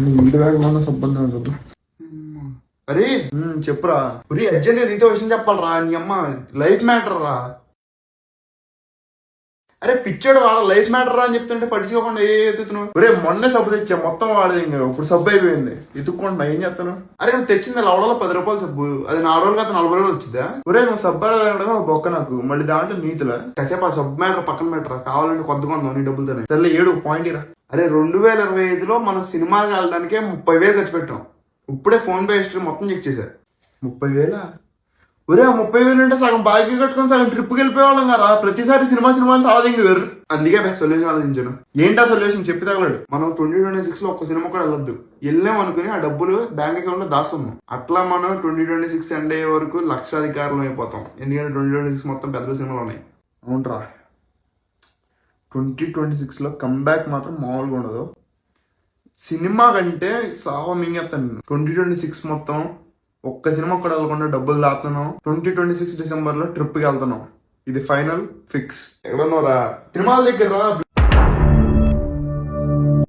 ఇంటి బ్యాగ్ మన సంబంధం చూడు. అరే చెప్పురా. ఒరే అర్జెంట్ నీతో విషయం చెప్పాలరా. నీ అమ్మ లైఫ్ మ్యాటర్ రా. అరే పిచ్చాడు వాళ్ళ లైఫ్ మ్యాటర్ రా అని చెప్తుంటే పట్టించుకోకుండా ఏ ఎత్తుతున్నావు. ఒరే మొన్నే సబ్బు తెచ్చా, మొత్తం వాడేది ఇంకా ఇప్పుడు సబ్బు అయిపోయింది. ఎత్తుక్కుంటున్నా ఏం చేస్తాను. అరే నువ్వు తెచ్చింది లవడలో 10 రూపాయలు సబ్బు, అది 4 రోజులు కాదు 40 రోజులు వచ్చిందా. ఒరే నువ్వు సబ్బు ఒక బొక్క నాకు మళ్ళీ దాంట్లో నీతులా. కాసేపు ఆ సబ్బు మ్యాటర్ పక్కన పెట్టరా, కావాలంటే కొత్త కొందాం నీ డబ్బులతోనే. సర్లే 7 పాయింట్ ఇరా. అరే 2025లో మనం సినిమాకి వెళ్ళడానికే 30,000 ఖర్చు పెట్టాం. ఇప్పుడే ఫోన్ పే హిస్టరీ మొత్తం చెక్ చేశా. 30,000. ఒరే 30,000 అంటే సగం బాకీ కట్టుకొని సగం ట్రిప్కి వెళ్ళిపోయేవాళ్ళం కదా. ప్రతిసారి సినిమాలు సావదింగ్ వేరు. అందుకే సొల్యూషన్ ఆలోచించాను. ఏంటా సొల్యూషన్ చెప్పి తగలడు. మనం 2026 లో ఒక్క సినిమా కూడా వెళ్ళొద్దు. వెళ్ళాం అనుకుని ఆ డబ్బులు బ్యాంక్ అకౌంట్ లో దాచుకుందాం. అట్లా మనం 2026 ఎండ్ అయ్యే వరకు లక్షాధికారులు అయిపోతాం. ఎందుకంటే 2026 మొత్తం పెద్ద సినిమాలు ఉన్నాయి. అవునరా, 2026 లో కంబ్యాక్ మాత్రం మామూలుగా ఉండదు. సినిమా కంటే సావ మింగేస్తాను. 2026 మొత్తం ఒక్క సినిమా కూడా వెళ్ళకుండా డబ్బులు దాతున్నాం. 2026 డిసెంబర్ లో ట్రిప్కి వెళ్తున్నాం. ఇది ఫైనల్ ఫిక్స్. ఎక్కడున్నారా? సినిమాల దగ్గర రా.